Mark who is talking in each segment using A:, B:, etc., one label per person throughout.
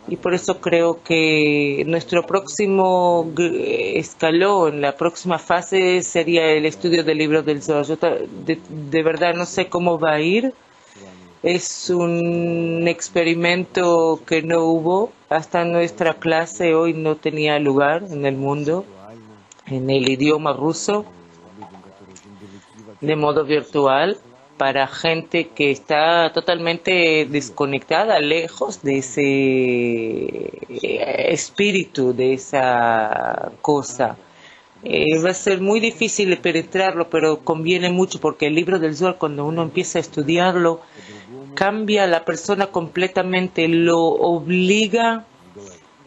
A: Y por eso creo que nuestro próximo escalón, la próxima fase sería el estudio del libro del Zohar. Yo de verdad no sé cómo va a ir. Es un experimento que no hubo. Hasta nuestra clase hoy no tenía lugar en el mundo, en el idioma ruso, de modo virtual, para gente que está totalmente desconectada, lejos de ese espíritu, de esa cosa. Va a ser muy difícil penetrarlo, pero conviene mucho porque el libro del Zohar, cuando uno empieza a estudiarlo, cambia a la persona completamente, lo obliga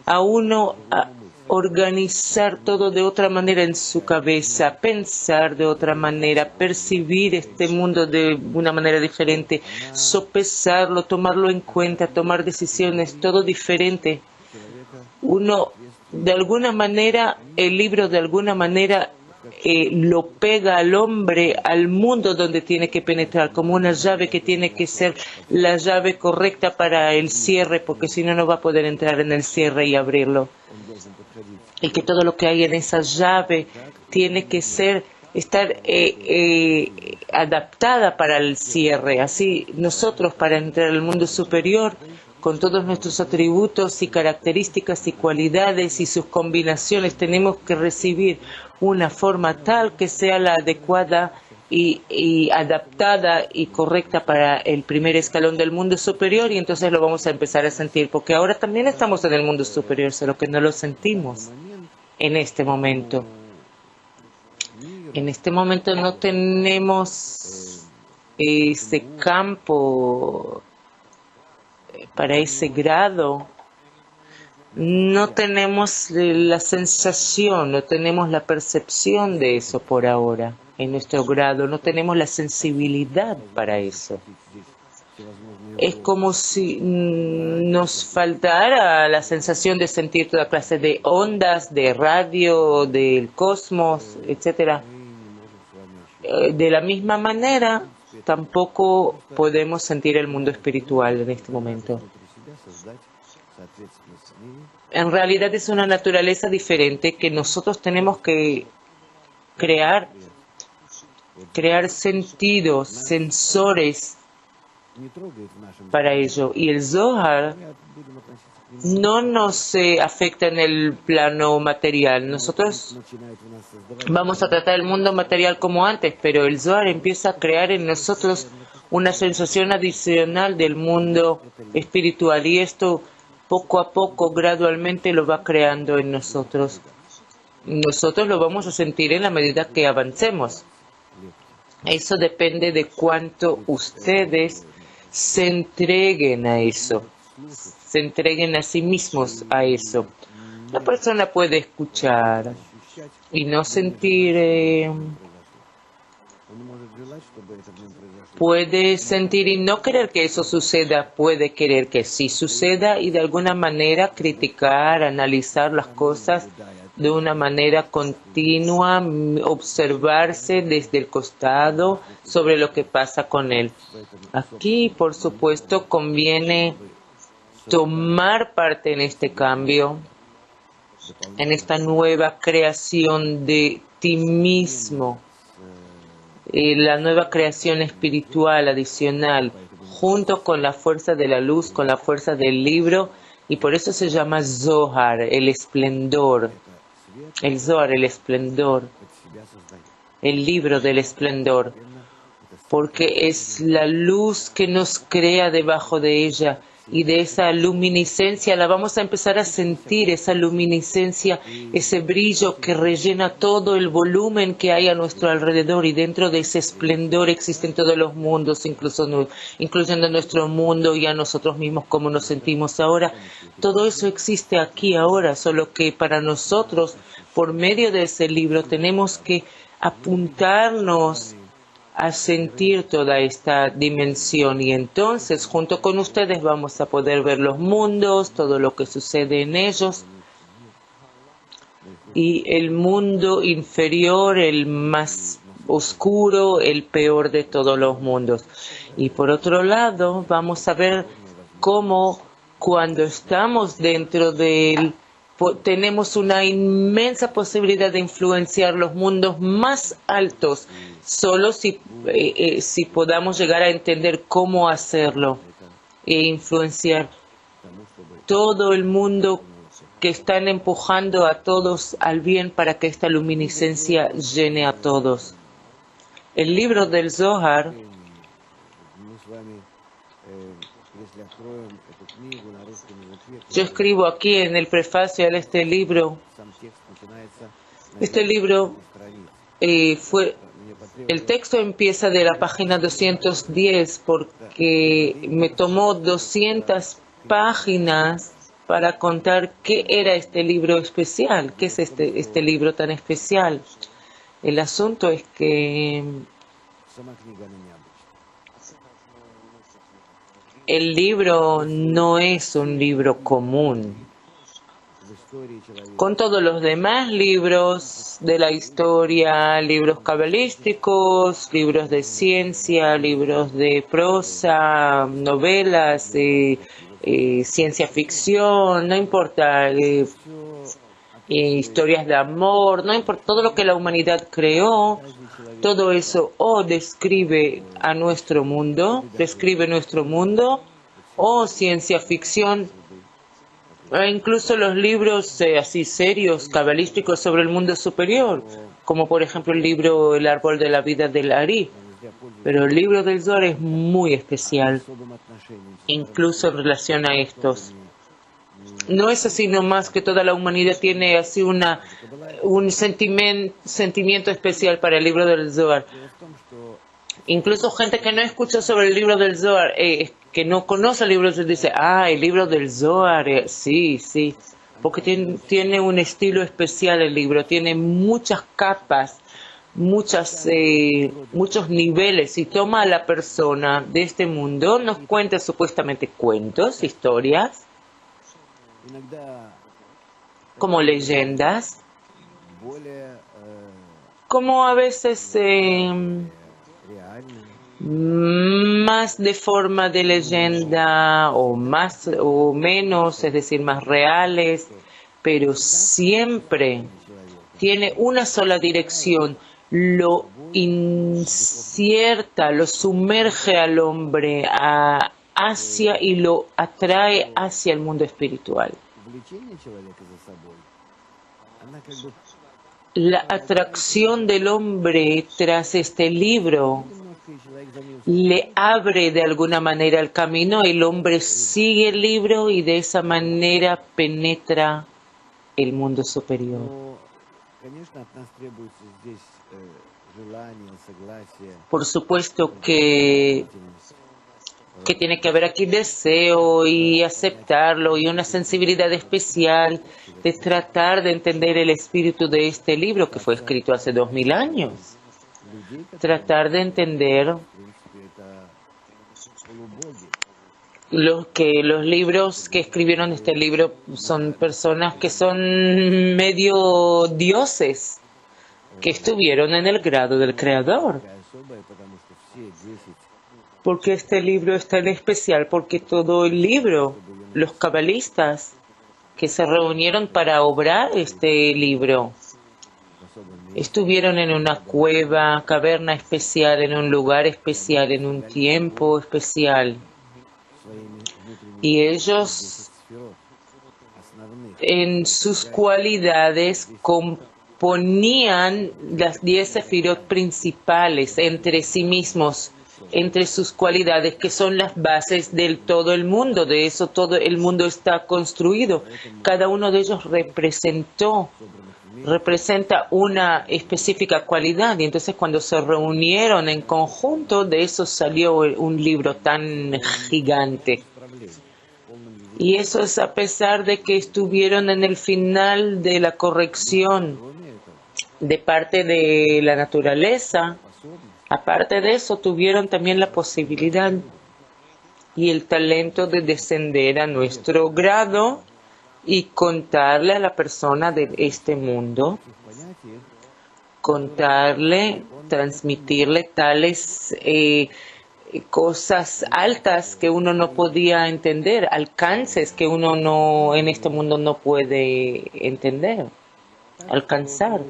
A: a uno a organizar todo de otra manera en su cabeza, pensar de otra manera, percibir este mundo de una manera diferente, sopesarlo, tomarlo en cuenta, tomar decisiones, todo diferente. Uno, de alguna manera, el libro de alguna manera lo pega al hombre, al mundo donde tiene que penetrar, como una llave que tiene que ser la llave correcta para el cierre, porque si no, no va a poder entrar en el cierre y abrirlo. Y que todo lo que hay en esa llave tiene que estar adaptada para el cierre. Así nosotros, para entrar al mundo superior, con todos nuestros atributos y características y cualidades y sus combinaciones, tenemos que recibir una forma tal que sea la adecuada y adaptada y correcta para el primer escalón del mundo superior, y entonces lo vamos a empezar a sentir, porque ahora también estamos en el mundo superior, solo que no lo sentimos en este momento. En este momento no tenemos ese campo para ese grado. No tenemos la sensación, no tenemos la percepción de eso por ahora, en nuestro grado, no tenemos la sensibilidad para eso. Es como si nos faltara la sensación de sentir toda clase de ondas, de radio, del cosmos, etcétera. De la misma manera, tampoco podemos sentir el mundo espiritual en este momento. En realidad es una naturaleza diferente que nosotros tenemos que crear sentidos, sensores para ello. Y el Zohar no nos afecta en el plano material. Nosotros vamos a tratar el mundo material como antes, pero el Zohar empieza a crear en nosotros una sensación adicional del mundo espiritual, y esto poco a poco, gradualmente lo va creando en nosotros. Nosotros lo vamos a sentir en la medida que avancemos. Eso depende de cuánto ustedes se entreguen a eso, se entreguen a sí mismos a eso. La persona puede escuchar y no sentir, puede sentir y no querer que eso suceda, puede querer que sí suceda y de alguna manera criticar, analizar las cosas de una manera continua, observarse desde el costado sobre lo que pasa con él. Aquí, por supuesto, conviene tomar parte en este cambio, en esta nueva creación de ti mismo, la nueva creación espiritual adicional, junto con la fuerza de la luz, con la fuerza del libro, y por eso se llama Zohar, el esplendor. El Zohar, el esplendor, el libro del esplendor, porque es la luz que nos crea debajo de ella, y de esa luminiscencia la vamos a empezar a sentir, esa luminiscencia, ese brillo que rellena todo el volumen que hay a nuestro alrededor, y dentro de ese esplendor existen todos los mundos, incluyendo nuestro mundo y a nosotros mismos, como nos sentimos ahora. Todo eso existe aquí ahora, solo que para nosotros, por medio de ese libro, tenemos que apuntarnos a sentir toda esta dimensión, y entonces junto con ustedes vamos a poder ver los mundos, todo lo que sucede en ellos, y el mundo inferior, el más oscuro, el peor de todos los mundos. Y por otro lado, vamos a ver cómo Cuando estamos dentro de él, tenemos una inmensa posibilidad de influenciar los mundos más altos, solo si podamos llegar a entender cómo hacerlo e influenciar todo el mundo que están empujando a todos al bien para que esta luminiscencia llene a todos. El libro del Zohar, yo escribo aquí en el prefacio a este libro el texto empieza de la página 210 porque me tomó 200 páginas para contar qué era este libro especial, qué es este libro tan especial. El asunto es que el libro no es un libro común. Con todos los demás libros de la historia, libros cabalísticos, libros de ciencia, libros de prosa, novelas, ciencia ficción, no importa, historias de amor, no importa, todo lo que la humanidad creó, todo eso o describe a nuestro mundo, describe nuestro mundo, o ciencia ficción, e incluso los libros así serios, cabalísticos sobre el mundo superior, como por ejemplo el libro El árbol de la vida del Ari. Pero el libro del Zohar es muy especial, incluso en relación a estos. No es así nomás que toda la humanidad tiene así un sentimiento especial para el libro del Zohar. Incluso gente que no escucha sobre el libro del Zohar, que no conoce el libro del Zohar, dice, el libro del Zohar, sí, porque tiene un estilo especial el libro, tiene muchas capas, muchos niveles, y toma a la persona de este mundo, nos cuenta supuestamente cuentos, historias, como leyendas, como a veces más de forma de leyenda o más o menos, es decir, más reales, pero siempre tiene una sola dirección, lo incierta, lo sumerge al hombre hacia y lo atrae hacia el mundo espiritual. La atracción del hombre tras este libro le abre de alguna manera el camino, el hombre sigue el libro y de esa manera penetra el mundo superior. Por supuesto que tiene que haber aquí deseo y aceptarlo y una sensibilidad especial de tratar de entender el espíritu de este libro que fue escrito hace 2000 años. Tratar de entender que los libros que escribieron este libro son personas que son medio dioses, que estuvieron en el grado del Creador. Porque este libro es tan especial, porque todo el libro, los cabalistas que se reunieron para obrar este libro, estuvieron en una cueva, caverna especial, en un lugar especial, en un tiempo especial. Y ellos, en sus cualidades, componían las 10 sefirot principales entre sí mismos, entre sus cualidades, que son las bases de todo el mundo. De eso todo el mundo está construido. Cada uno de ellos representa una específica cualidad, y entonces cuando se reunieron en conjunto, de eso salió un libro tan gigante. Y eso es a pesar de que estuvieron en el final de la corrección de parte de la naturaleza. Aparte de eso, tuvieron también la posibilidad y el talento de descender a nuestro grado y contarle a la persona de este mundo, transmitirle tales cosas altas que uno no podía entender, alcances que uno no en este mundo no puede entender, alcanzar.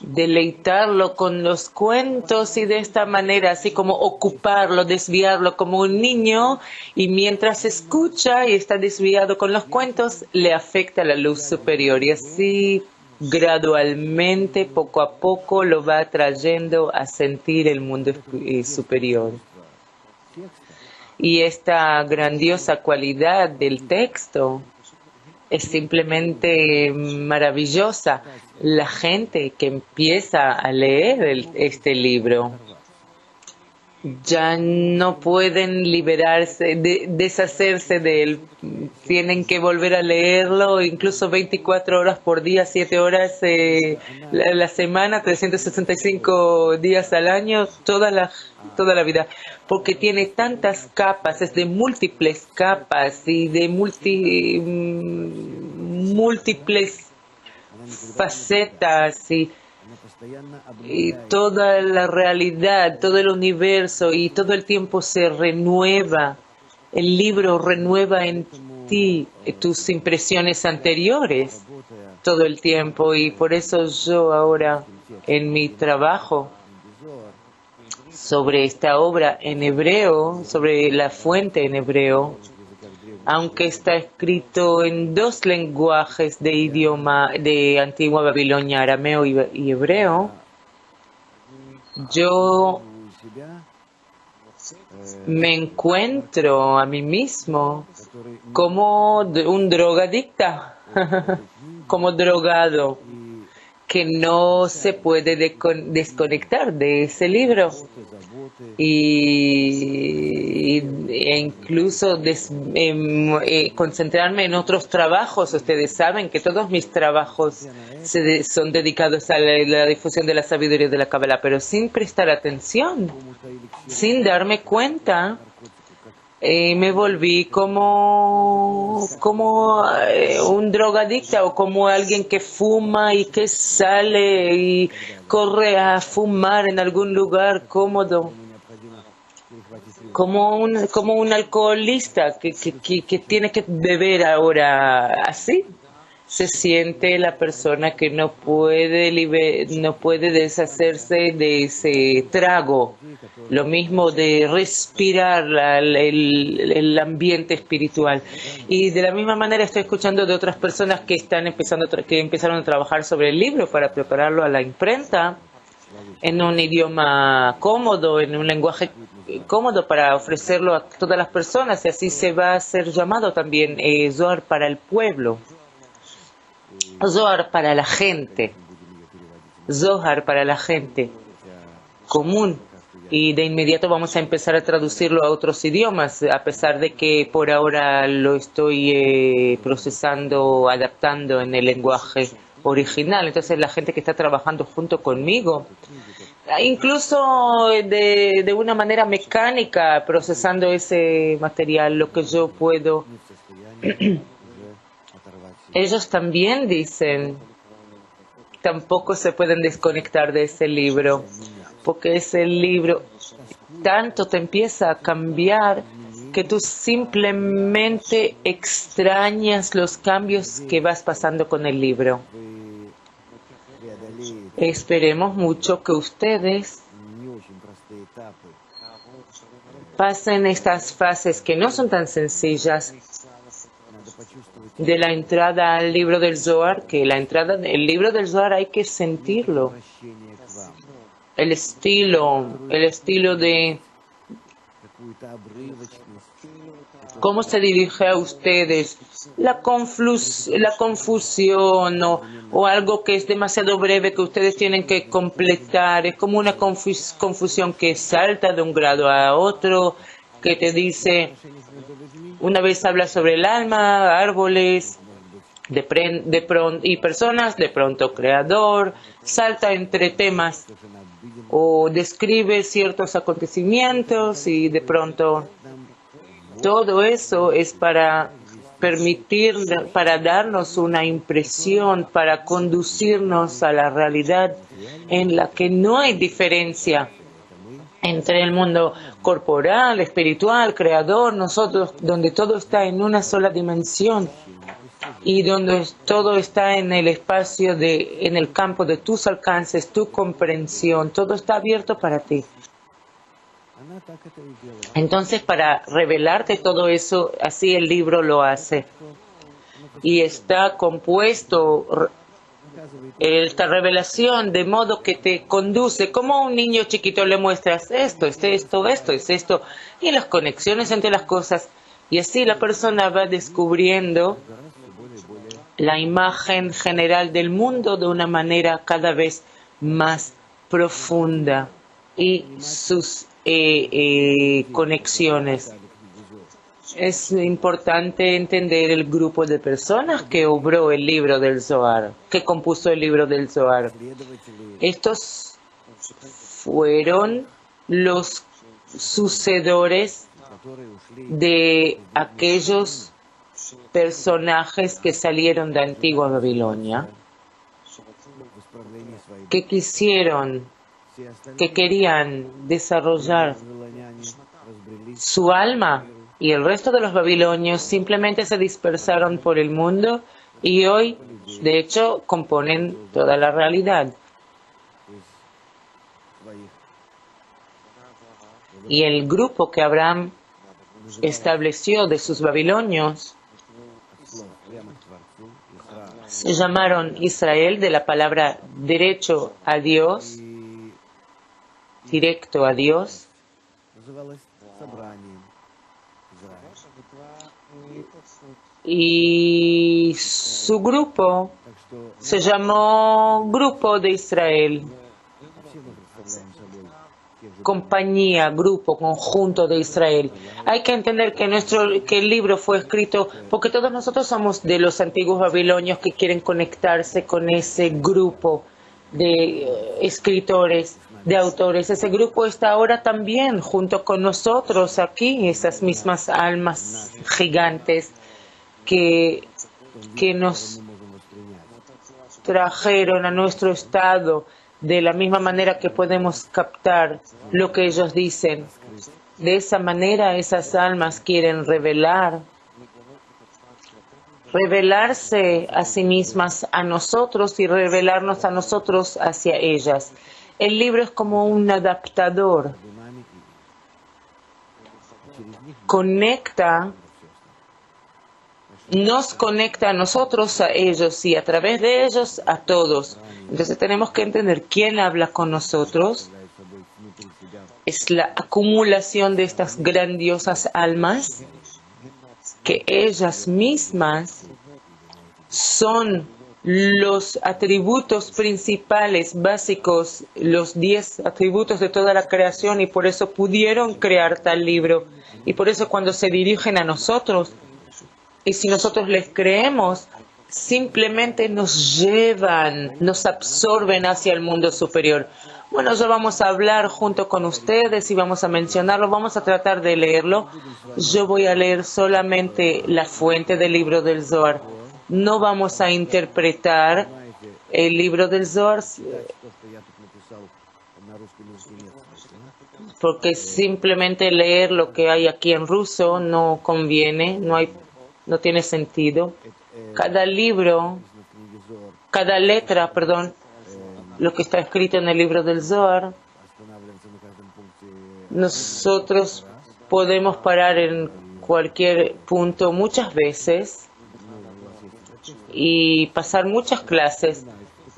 A: Deleitarlo con los cuentos y de esta manera, así como ocuparlo, desviarlo como un niño, y mientras escucha y está desviado con los cuentos, le afecta la luz superior y así gradualmente, poco a poco, lo va trayendo a sentir el mundo superior. Y esta grandiosa cualidad del texto es simplemente maravillosa. La gente que empieza a leer este libro ya no pueden liberarse, deshacerse de él. Tienen que volver a leerlo, incluso 24 horas por día, 7 horas la semana, 365 días al año, toda la vida. Porque tiene tantas capas, es de múltiples capas y de múltiples facetas y toda la realidad, todo el universo y todo el tiempo se renueva. El libro renueva en ti tus impresiones anteriores todo el tiempo y por eso yo ahora en mi trabajo sobre esta obra en hebreo, sobre la fuente en hebreo, aunque está escrito en 2 lenguajes de idioma de antigua Babilonia, arameo y hebreo, yo me encuentro a mí mismo como un drogadicta, como drogado, que no se puede desconectar de ese libro. E incluso concentrarme en otros trabajos. Ustedes saben que todos mis trabajos son dedicados a la difusión de la sabiduría de la Kabbalah, pero sin prestar atención, sin darme cuenta, me volví como un drogadicta o como alguien que fuma y que sale y corre a fumar en algún lugar cómodo, como un alcoholista que tiene que beber ahora. Así se siente la persona que no puede deshacerse de ese trago. Lo mismo de respirar el ambiente espiritual. Y de la misma manera estoy escuchando de otras personas que empezaron a trabajar sobre el libro para prepararlo a la imprenta en un idioma cómodo, en un lenguaje cómodo para ofrecerlo a todas las personas, y así se va a ser llamado también Zohar para el pueblo. Zohar para la gente, Zohar para la gente común, y de inmediato vamos a empezar a traducirlo a otros idiomas, a pesar de que por ahora lo estoy procesando, adaptando en el lenguaje original. Entonces la gente que está trabajando junto conmigo, incluso de una manera mecánica, procesando ese material, lo que yo puedo, ellos también dicen, tampoco se pueden desconectar de ese libro, porque ese libro tanto te empieza a cambiar que tú simplemente extrañas los cambios que vas pasando con el libro. Esperemos mucho que ustedes pasen estas fases que no son tan sencillas de la entrada al libro del Zohar, que el libro del Zohar hay que sentirlo. El estilo de cómo se dirige a ustedes, la confusión o algo que es demasiado breve que ustedes tienen que completar. Es como una confusión que salta de un grado a otro, que te dice, una vez habla sobre el alma, árboles, y personas, de pronto creador, salta entre temas o describe ciertos acontecimientos y de pronto todo eso es para darnos una impresión, para conducirnos a la realidad en la que no hay diferencia entre el mundo corporal, espiritual, creador, nosotros, donde todo está en una sola dimensión y donde todo está en el espacio en el campo de tus alcances, tu comprensión, todo está abierto para ti. Entonces, para revelarte todo eso, así el libro lo hace. Y está compuesto esta revelación de modo que te conduce, como a un niño chiquito le muestras esto, es esto, y las conexiones entre las cosas. Y así la persona va descubriendo la imagen general del mundo de una manera cada vez más profunda y sus conexiones. Es importante entender el grupo de personas que obró el libro del Zohar, que compuso el libro del Zohar. Estos fueron los sucedores de aquellos personajes que salieron de Antigua Babilonia, que querían desarrollar su alma, y el resto de los babilonios simplemente se dispersaron por el mundo y hoy, de hecho, componen toda la realidad. Y el grupo que Abraham estableció de sus babilonios se llamaron Israel, de la palabra derecho a Dios, directo a Dios. Y su grupo se llamó Grupo de Israel, compañía, grupo, conjunto de Israel. Hay que entender que el libro fue escrito porque todos nosotros somos de los antiguos babilonios que quieren conectarse con ese grupo de escritores, de autores. Ese grupo está ahora también junto con nosotros aquí, esas mismas almas gigantes que nos trajeron a nuestro estado de la misma manera que podemos captar lo que ellos dicen. De esa manera esas almas quieren revelarse a sí mismas a nosotros y revelarnos a nosotros hacia ellas. El libro es como un adaptador. Nos conecta a nosotros, a ellos y a través de ellos a todos. Entonces tenemos que entender quién habla con nosotros. Es la acumulación de estas grandiosas almas que ellas mismas son los atributos principales, básicos, los 10 atributos de toda la creación y por eso pudieron crear tal libro. Y por eso cuando se dirigen a nosotros, y si nosotros les creemos, simplemente nos llevan, nos absorben hacia el mundo superior. Bueno, ya vamos a hablar junto con ustedes y vamos a mencionarlo, vamos a tratar de leerlo. Yo voy a leer solamente la fuente del libro del Zohar. No vamos a interpretar el libro del Zohar porque simplemente leer lo que hay aquí en ruso no conviene, no tiene sentido. Cada letra, lo que está escrito en el libro del Zohar, nosotros podemos parar en cualquier punto muchas veces y pasar muchas clases.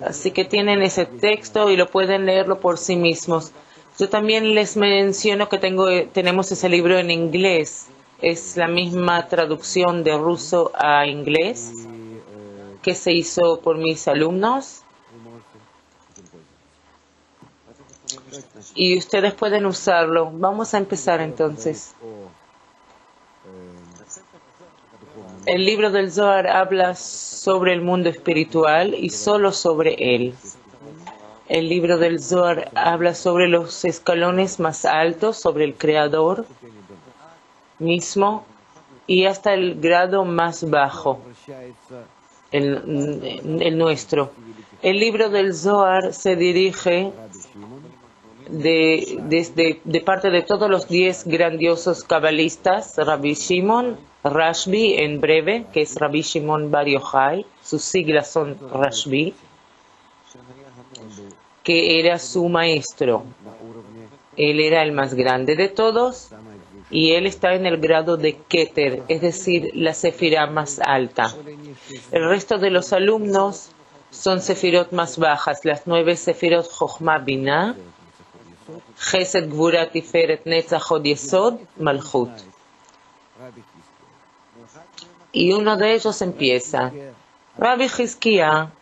A: Así que tienen ese texto y lo pueden leerlo por sí mismos. Yo también les menciono que tenemos ese libro en inglés. Es la misma traducción de ruso a inglés que se hizo por mis alumnos. Y ustedes pueden usarlo. Vamos a empezar entonces. El libro del Zohar habla sobre el mundo espiritual y solo sobre él. El libro del Zohar habla sobre los escalones más altos, sobre el Creador mismo y hasta el grado más bajo, el nuestro. El libro del Zohar se dirige de parte de todos los 10 grandiosos cabalistas, Rabbi Shimon, Rashbi en breve, que es Rabbi Shimon Bar Yochai, sus siglas son Rashbi, que era su maestro. Él era el más grande de todos y él está en el grado de Keter, es decir, la sefirá más alta. El resto de los alumnos son sefirot más bajas, las 9 sefirot Chochma Binah, Chesed Gvura Tiferet Netzach Hod Yesod Malchut. Y uno de ellos empieza. Rabbi Hizkia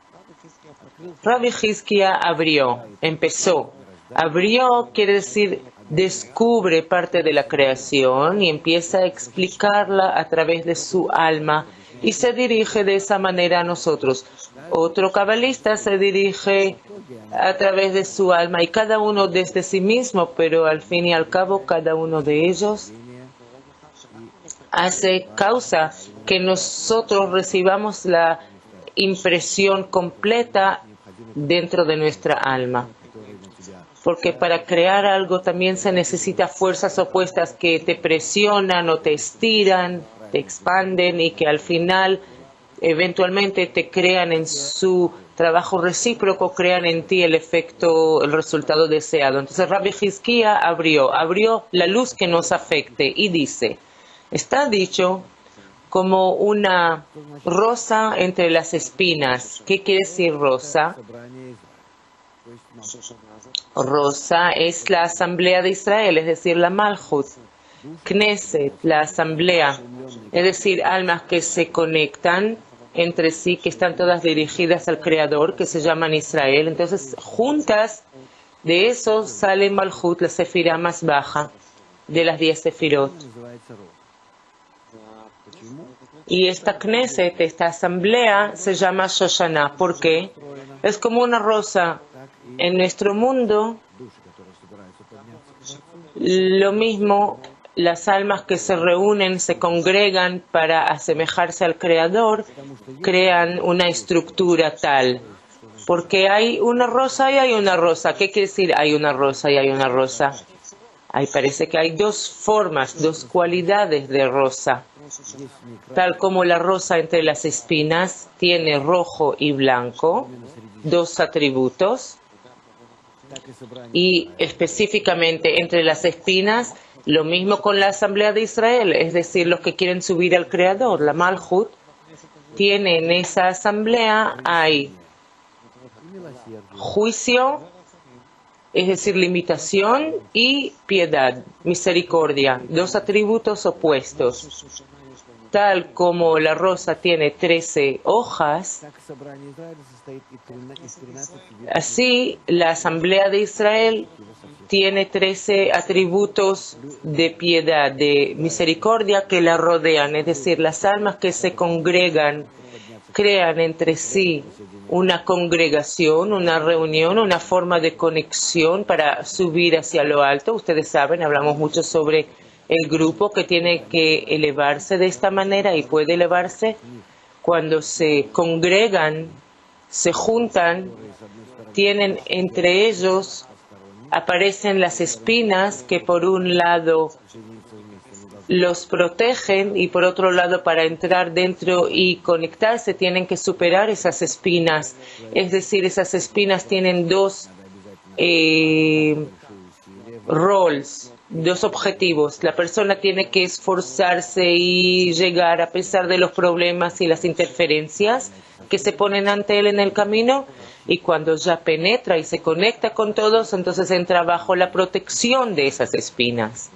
A: empezó. Abrió quiere decir descubre parte de la creación y empieza a explicarla a través de su alma y se dirige de esa manera a nosotros. Otro cabalista se dirige a través de su alma y cada uno desde sí mismo, pero al fin y al cabo cada uno de ellos hace causa que nosotros recibamos la impresión completa dentro de nuestra alma. Porque para crear algo también se necesita fuerzas opuestas que te presionan o te estiran, te expanden y que al final eventualmente te crean en su trabajo recíproco, crean en ti el efecto, el resultado deseado. Entonces Rabbi Hizkia abrió la luz que nos afecte y dice, está dicho como una rosa entre las espinas. ¿Qué quiere decir rosa? Rosa es la asamblea de Israel, es decir, la Malchut. Knesset, la asamblea, es decir, almas que se conectan entre sí, que están todas dirigidas al Creador, que se llaman Israel. Entonces, juntas de eso sale Malchut, la sefirá más baja de las 10 sefirot. Y esta Knesset, esta asamblea, se llama Shoshana. ¿Por qué? Es como una rosa. En nuestro mundo, lo mismo, las almas que se reúnen, se congregan para asemejarse al Creador, crean una estructura tal. Porque hay una rosa y hay una rosa. ¿Qué quiere decir hay una rosa y hay una rosa? Ahí parece que hay dos formas, dos cualidades de rosa. Tal como la rosa entre las espinas tiene rojo y blanco, dos atributos. Y específicamente entre las espinas, lo mismo con la Asamblea de Israel, es decir, los que quieren subir al Creador, la Malchut, tiene en esa asamblea, hay juicio, es decir, limitación y piedad, misericordia, dos atributos opuestos. Tal como la rosa tiene 13 hojas, así la Asamblea de Israel tiene 13 atributos de piedad, de misericordia que la rodean, es decir, las almas que se congregan, crean entre sí una congregación, una reunión, una forma de conexión para subir hacia lo alto. Ustedes saben, hablamos mucho sobre el grupo que tiene que elevarse de esta manera y puede elevarse cuando se congregan, se juntan, tienen entre ellos, aparecen las espinas que por un lado los protegen y por otro lado para entrar dentro y conectarse tienen que superar esas espinas. Es decir, esas espinas tienen dos roles, dos objetivos. La persona tiene que esforzarse y llegar a pesar de los problemas y las interferencias que se ponen ante él en el camino, y cuando ya penetra y se conecta con todos, entonces entra bajo la protección de esas espinas.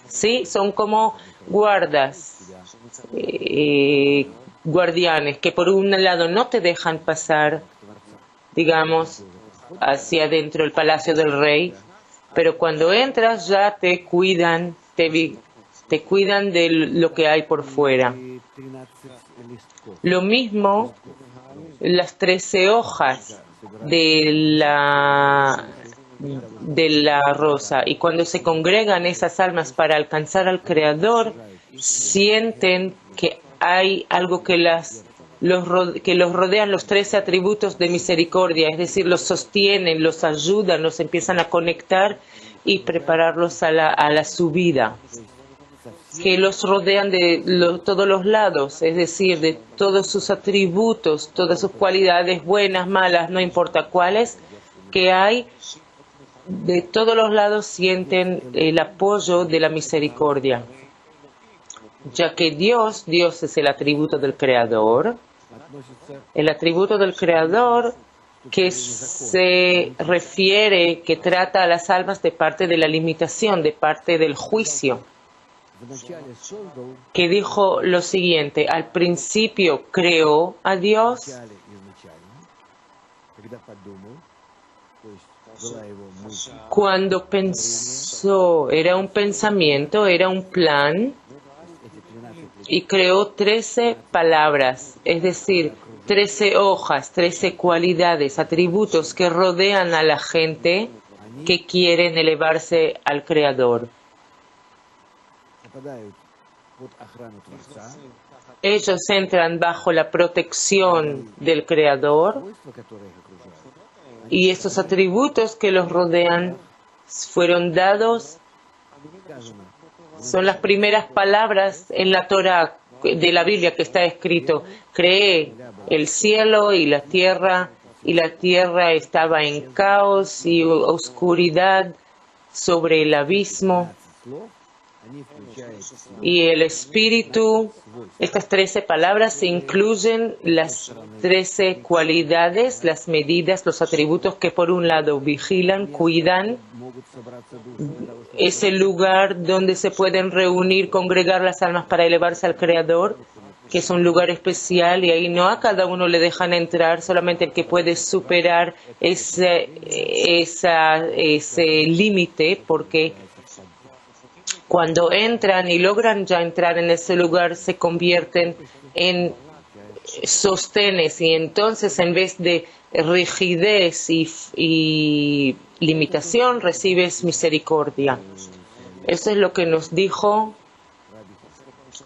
A: ¿Sí? Son como guardas, guardianes, que por un lado no te dejan pasar, digamos, hacia adentro del palacio del rey, pero cuando entras ya te cuidan, te cuidan de lo que hay por fuera. Lo mismo las 13 hojas de la rosa, y cuando se congregan esas almas para alcanzar al Creador, sienten que hay algo que las que los rodean los 13 atributos de misericordia, es decir, los sostienen, los ayudan, los empiezan a conectar y prepararlos a la subida, que los rodean de todos los lados, es decir, de todos sus atributos, todas sus cualidades, buenas, malas, no importa cuáles, que hay, de todos los lados sienten el apoyo de la misericordia, ya que Dios es el atributo del Creador. El atributo del Creador que se refiere, que trata a las almas de parte de la limitación, de parte del juicio, que dijo lo siguiente: al principio creó a Dios, cuando pensó, era un pensamiento, era un plan, y creó 13 palabras, es decir, 13 hojas, 13 cualidades, atributos que rodean a la gente que quieren elevarse al Creador. Ellos entran bajo la protección del Creador y esos atributos que los rodean fueron dados, son las primeras palabras en la Torá de la Biblia que está escrito: creé el cielo y la tierra estaba en caos y oscuridad sobre el abismo. Y el Espíritu, estas 13 palabras incluyen las 13 cualidades, las medidas, los atributos que por un lado vigilan, cuidan. Es el lugar donde se pueden reunir, congregar las almas para elevarse al Creador, que es un lugar especial, y ahí no a cada uno le dejan entrar, solamente el que puede superar ese límite, porque cuando entran y logran ya entrar en ese lugar, se convierten en sostenes, y entonces en vez de rigidez y limitación, recibes misericordia. Eso es lo que nos dijo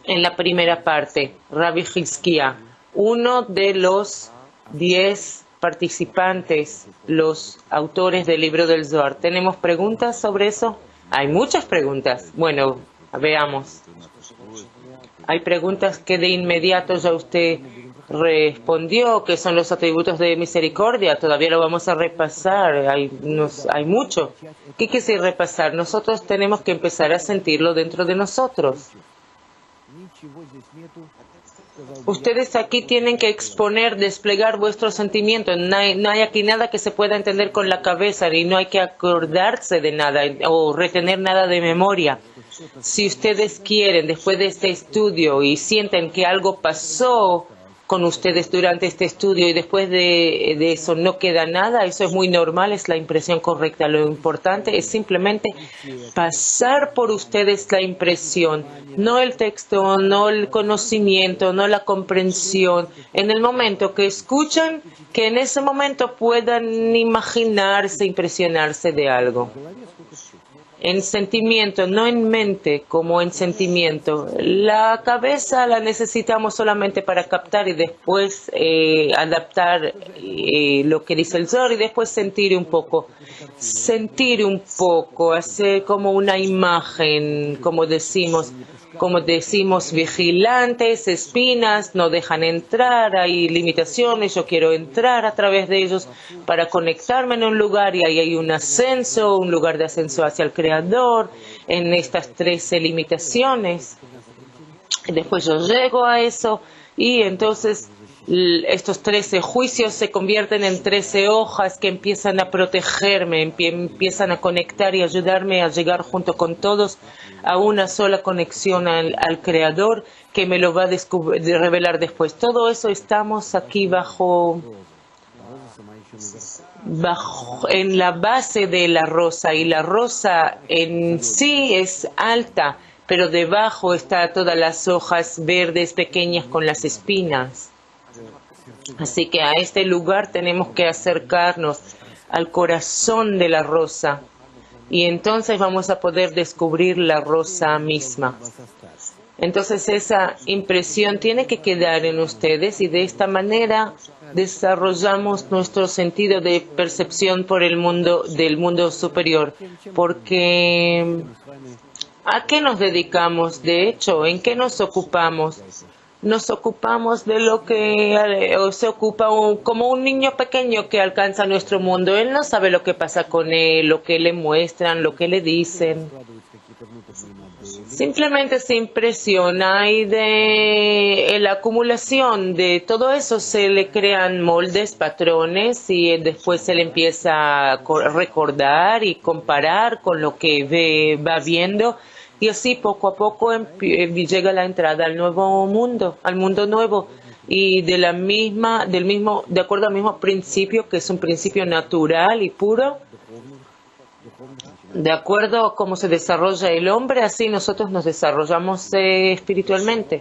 A: en la primera parte Rabbi Hizkia, uno de los 10 participantes, los autores del libro del Zohar. ¿Tenemos preguntas sobre eso? Hay muchas preguntas. Bueno, veamos. Hay preguntas que de inmediato ya usted respondió, que son los atributos de misericordia. Todavía lo vamos a repasar. Hay mucho. ¿Qué quiere decir repasar? Nosotros tenemos que empezar a sentirlo dentro de nosotros. Ustedes aquí tienen que exponer, desplegar vuestros sentimientos. No hay aquí nada que se pueda entender con la cabeza, y no hay que acordarse de nada o retener nada de memoria. Si ustedes quieren, después de este estudio, y sienten que algo pasó con ustedes durante este estudio y después de eso no queda nada, eso es muy normal, es la impresión correcta. Lo importante es simplemente pasar por ustedes la impresión, no el texto, no el conocimiento, no la comprensión. En el momento que escuchan, que en ese momento puedan imaginarse, impresionarse de algo. En sentimiento, no en mente, como en sentimiento. La cabeza la necesitamos solamente para captar y después adaptar lo que dice el Zohar, y después sentir un poco, hacer como una imagen, como decimos, vigilantes, espinas, no dejan entrar, hay limitaciones, yo quiero entrar a través de ellos para conectarme en un lugar, y ahí hay un ascenso, un lugar de ascenso hacia el Creador, en estas 13 limitaciones. Después yo llego a eso, y entonces estos 13 juicios se convierten en 13 hojas que empiezan a protegerme, empiezan a conectar y ayudarme a llegar junto con todos a una sola conexión al Creador, que me lo va a revelar después. Todo eso estamos aquí bajo en la base de la rosa, y la rosa en sí es alta, pero debajo está todas las hojas verdes pequeñas con las espinas. Así que a este lugar tenemos que acercarnos al corazón de la rosa, y entonces vamos a poder descubrir la rosa misma. Entonces esa impresión tiene que quedar en ustedes y de esta manera desarrollamos nuestro sentido de percepción por el mundo del mundo superior. Porque ¿a qué nos dedicamos? De hecho, ¿en qué nos ocupamos? Nos ocupamos de lo que se ocupa como un niño pequeño que alcanza nuestro mundo. Él no sabe lo que pasa con él, lo que le muestran, lo que le dicen. Simplemente se impresiona y de la acumulación de todo eso se le crean moldes, patrones y después se le empieza a recordar y comparar con lo que va viendo y así poco a poco llega la entrada al nuevo mundo, al mundo nuevo y de acuerdo al mismo principio que es un principio natural y puro. De acuerdo a cómo se desarrolla el hombre, así nosotros nos desarrollamos espiritualmente.